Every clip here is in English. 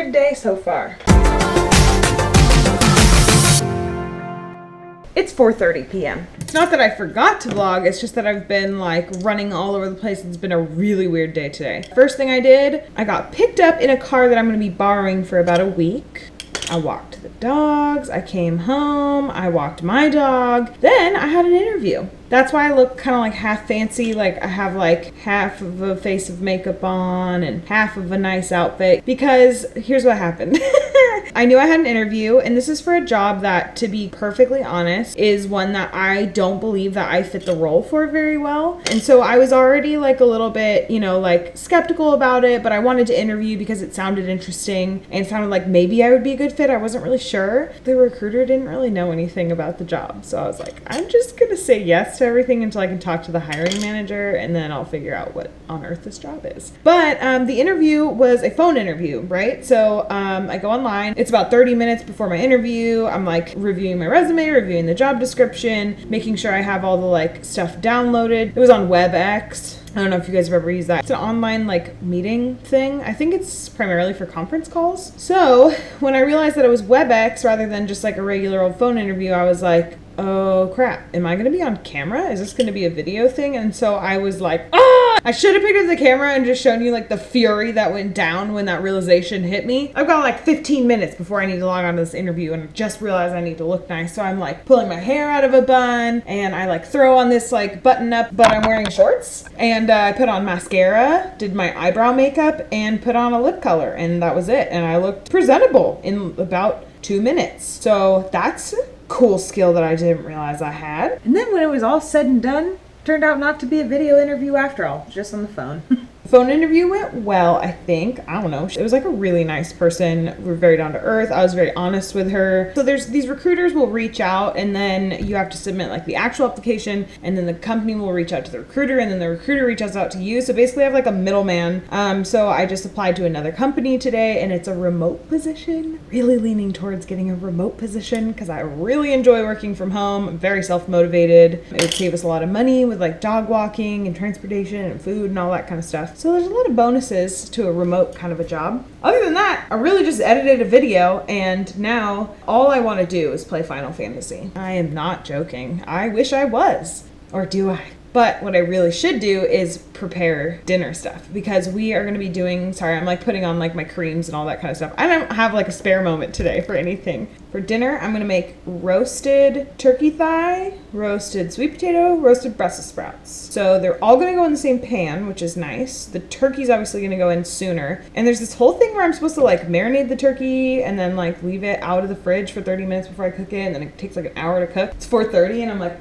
weird day so far. It's 4:30 p.m. It's not that I forgot to vlog, it's just that I've been like running all over the place. It's been a really weird day today. First thing I did, I got picked up in a car that I'm gonna be borrowing for about a week. I walked the dogs, I came home, I walked my dog, then I had an interview. That's why I look kind of like half fancy, like I have like half of a face of makeup on and half of a nice outfit, because here's what happened. I knew I had an interview, and this is for a job that, to be perfectly honest, is one that I don't believe that I fit the role for very well. And so I was already like a little bit, you know, like skeptical about it, but I wanted to interview because it sounded interesting and it sounded like maybe I would be a good fit. I wasn't really sure. The recruiter didn't really know anything about the job. So I was like, I'm just gonna say yes to everything until I can talk to the hiring manager, and then I'll figure out what on earth this job is. But the interview was a phone interview, right? So I go online. It's about 30 minutes before my interview. I'm like reviewing my resume, reviewing the job description, making sure I have all the like stuff downloaded. It was on WebEx. I don't know if you guys have ever used that. It's an online like meeting thing. I think it's primarily for conference calls. So when I realized that it was WebEx rather than just like a regular old phone interview, I was like, oh crap, am I gonna be on camera? Is this gonna be a video thing? And so I was like, ah! I should have picked up the camera and just shown you like the fury that went down when that realization hit me. I've got like 15 minutes before I need to log on to this interview, and I just realized I need to look nice. So I'm like pulling my hair out of a bun, and I like throw on this like button up, but I'm wearing shorts, and I put on mascara, did my eyebrow makeup, and put on a lip color, and that was it. And I looked presentable in about 2 minutes. So that's cool skill that I didn't realize I had. And then when it was all said and done, turned out not to be a video interview after all, just on the phone. The phone interview went well, I think. I don't know. It was like a really nice person. We were very down to earth. I was very honest with her. So there's these recruiters will reach out, and then you have to submit like the actual application, and then the company will reach out to the recruiter, and then the recruiter reaches out to you. So basically I have like a middleman. So I just applied to another company today, and it's a remote position. Really leaning towards getting a remote position because I really enjoy working from home. I'm very self-motivated. It would save us a lot of money with like dog walking and transportation and food and all that kind of stuff. So there's a lot of bonuses to a remote kind of a job. Other than that, I really just edited a video, and now all I want to do is play Final Fantasy. I am not joking. I wish I was. Or do I? But what I really should do is prepare dinner stuff, because we are going to be doing, sorry, I'm like putting on like my creams and all that kind of stuff. I don't have like a spare moment today for anything. For dinner, I'm going to make roasted turkey thigh, roasted sweet potato, roasted Brussels sprouts. So they're all going to go in the same pan, which is nice. The turkey's obviously going to go in sooner. And there's this whole thing where I'm supposed to like marinate the turkey and then like leave it out of the fridge for 30 minutes before I cook it. And then it takes like an hour to cook. It's 4:30 and I'm like,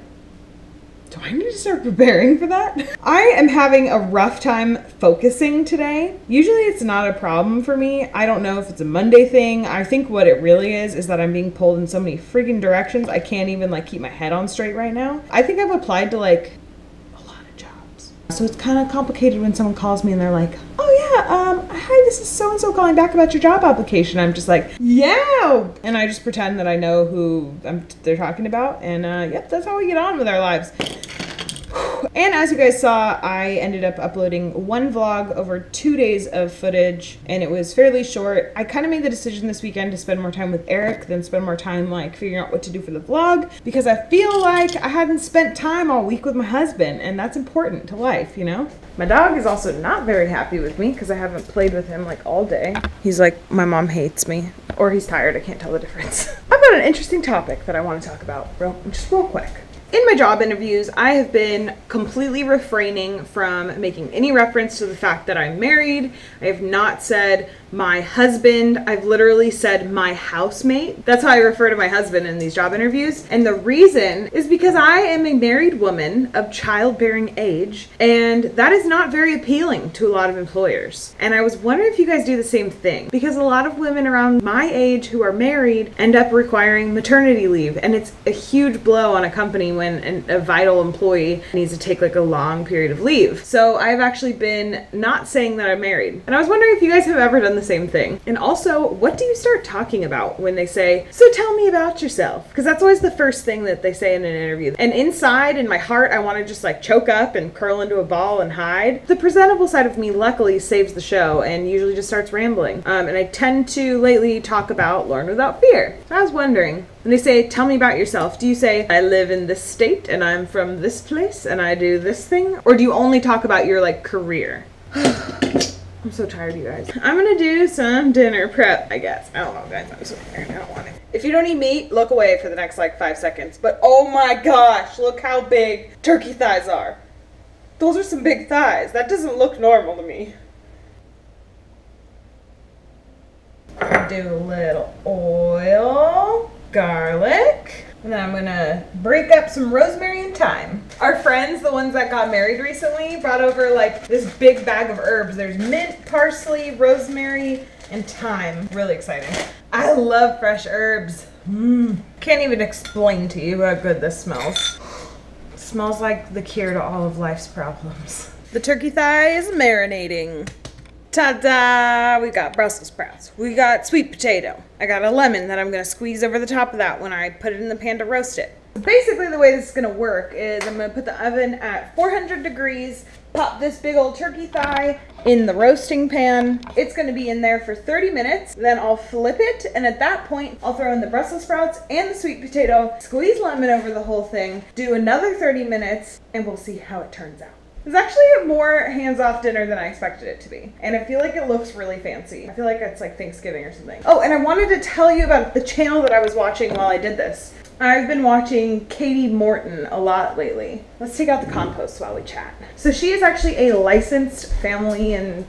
do I need to start preparing for that? I am having a rough time focusing today. Usually it's not a problem for me. I don't know if it's a Monday thing. I think what it really is that I'm being pulled in so many freaking directions. I can't even like keep my head on straight right now. I think I've applied to like a lot of jobs. So it's kind of complicated when someone calls me and they're like, oh yeah, hi, this is so-and-so calling back about your job application. I'm just like, yeah. And I just pretend that I know who they're talking about. And yep, that's how we get on with our lives. And as you guys saw, I ended up uploading one vlog over 2 days of footage, and it was fairly short. I kind of made the decision this weekend to spend more time with Eric than spend more time like figuring out what to do for the vlog, because I feel like I hadn't spent time all week with my husband, and that's important to life, you know? My dog is also not very happy with me because I haven't played with him like all day. He's like, my mom hates me, or he's tired. I can't tell the difference. I've got an interesting topic that I want to talk about just real quick. In my job interviews, I have been completely refraining from making any reference to the fact that I'm married. I have not said my husband. I've literally said my housemate. That's how I refer to my husband in these job interviews. And the reason is because I am a married woman of childbearing age, and that is not very appealing to a lot of employers. And I was wondering if you guys do the same thing, because a lot of women around my age who are married end up requiring maternity leave, and it's a huge blow on a company when a vital employee needs to take like a long period of leave. So I've actually been not saying that I'm married. And I was wondering if you guys have ever done the the same thing. And also, what do you start talking about when they say, so tell me about yourself? Because that's always the first thing that they say in an interview. And inside, in my heart, I want to just like choke up and curl into a ball and hide. The presentable side of me luckily saves the show and usually just starts rambling. And I tend to lately talk about Lauren Without Fear. So I was wondering, when they say, tell me about yourself, do you say, I live in this state and I'm from this place and I do this thing? Or do you only talk about your like career? I'm so tired, you guys. I'm gonna do some dinner prep, I guess. I don't know, guys. I'm so tired. I don't want it. If you don't eat meat, look away for the next like 5 seconds. But oh my gosh, look how big turkey thighs are. Those are some big thighs. That doesn't look normal to me. Do a little oil, garlic, and then I'm gonna break up some rosemary and thyme. Our friends, the ones that got married recently, brought over like this big bag of herbs. There's mint, parsley, rosemary, and thyme. Really exciting. I love fresh herbs. Can't even explain to you how good this smells. It smells like the cure to all of life's problems. The turkey thigh is marinating. Ta-da! We got Brussels sprouts. We got sweet potato. I got a lemon that I'm going to squeeze over the top of that when I put it in the pan to roast it. Basically the way this is going to work is I'm going to put the oven at 400 degrees, pop this big old turkey thigh in the roasting pan. It's going to be in there for 30 minutes. Then I'll flip it, and at that point I'll throw in the Brussels sprouts and the sweet potato, squeeze lemon over the whole thing, do another 30 minutes, and we'll see how it turns out. It's actually a more hands-off dinner than I expected it to be. And I feel like it looks really fancy. I feel like it's like Thanksgiving or something. Oh, and I wanted to tell you about the channel that I was watching while I did this. I've been watching Katie Morton a lot lately. Let's take out the compost while we chat. So she is actually a licensed family and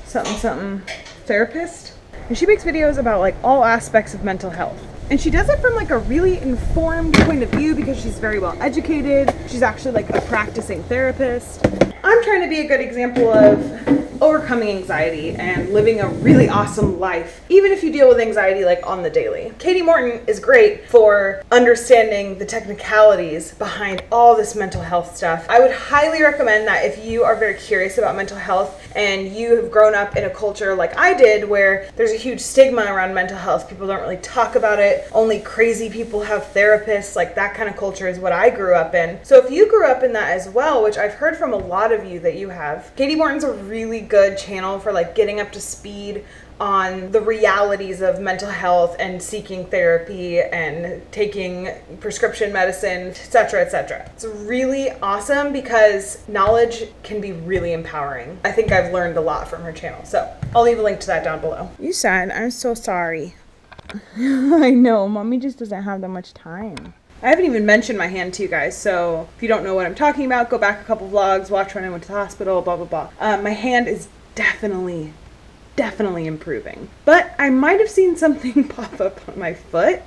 something therapist. And she makes videos about like all aspects of mental health. And she does it from like a really informed point of view because she's very well educated. She's actually like a practicing therapist. I'm trying to be a good example of overcoming anxiety and living a really awesome life, even if you deal with anxiety like on the daily. Katie Morton is great for understanding the technicalities behind all this mental health stuff. I would highly recommend that if you are very curious about mental health and you have grown up in a culture like I did where there's a huge stigma around mental health. People don't really talk about it. Only crazy people have therapists. Like that kind of culture is what I grew up in. So if you grew up in that as well, which I've heard from a lot of you that you have, Katie Morton's a really good channel for like getting up to speed on the realities of mental health and seeking therapy and taking prescription medicine, etc., etc. It's really awesome because knowledge can be really empowering. I think I've learned a lot from her channel, so I'll leave a link to that down below. You said, I'm so sorry. I know, mommy just doesn't have that much time. I haven't even mentioned my hand to you guys, so if you don't know what I'm talking about, go back a couple vlogs, watch when I went to the hospital, blah, blah, blah. My hand is definitely improving. But I might have seen something pop up on my foot.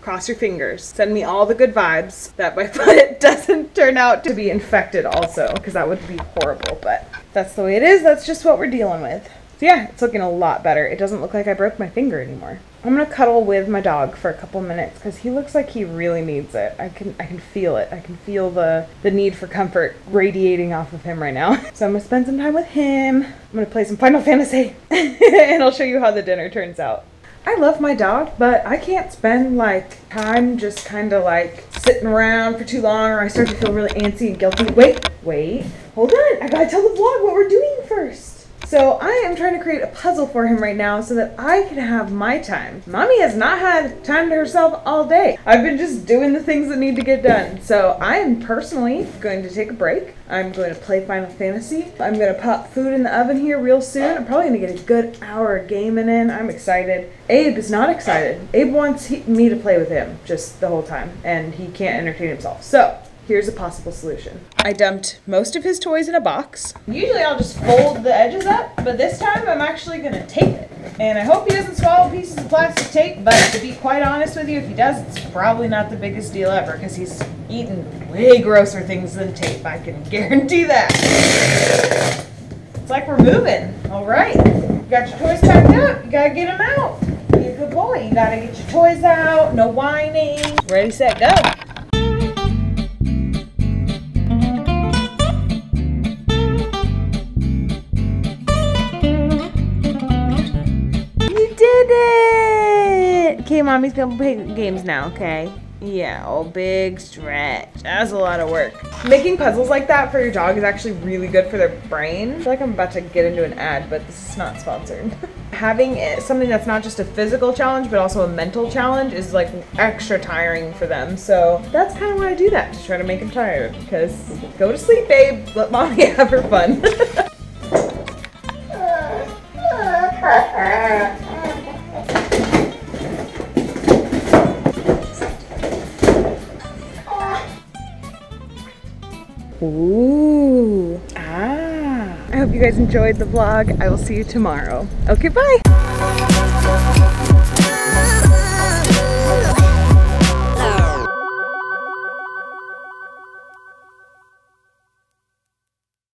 Cross your fingers. Send me all the good vibes that my foot doesn't turn out to be infected also, because that would be horrible, but that's the way it is. That's just what we're dealing with. So yeah, it's looking a lot better. It doesn't look like I broke my finger anymore. I'm gonna cuddle with my dog for a couple minutes because he looks like he really needs it. I can feel it. I can feel the need for comfort radiating off of him right now. So I'm gonna spend some time with him. I'm gonna play some Final Fantasy and I'll show you how the dinner turns out. I love my dog, but I can't spend like time just kind of like sitting around for too long or I start to feel really antsy and guilty. Wait, hold on. I gotta tell the vlog what we're doing first. So I am trying to create a puzzle for him right now so that I can have my time. Mommy has not had time to herself all day. I've been just doing the things that need to get done. So I am personally going to take a break. I'm going to play Final Fantasy. I'm going to pop food in the oven here real soon. I'm probably going to get a good hour of gaming in. I'm excited. Abe is not excited. Abe wants me to play with him just the whole time and he can't entertain himself. So here's a possible solution. I dumped most of his toys in a box. Usually I'll just fold the edges up, but this time I'm actually gonna tape it. And I hope he doesn't swallow pieces of plastic tape, but to be quite honest with you, if he does, it's probably not the biggest deal ever because he's eaten way grosser things than tape, I can guarantee that. It's like we're moving. All right, you got your toys packed up, you gotta get them out. Be a good boy, you gotta get your toys out, no whining. Ready, set, go. Okay, mommy's gonna play games now, okay? Yeah, oh, big stretch. That's a lot of work. Making puzzles like that for your dog is actually really good for their brain. I feel like I'm about to get into an ad, but this is not sponsored. Having something that's not just a physical challenge, but also a mental challenge is like extra tiring for them. So that's kind of why I do that, to try to make them tired. Because go to sleep, babe. Let mommy have her fun. Ooh. Ah. I hope you guys enjoyed the vlog. I will see you tomorrow. Okay, bye.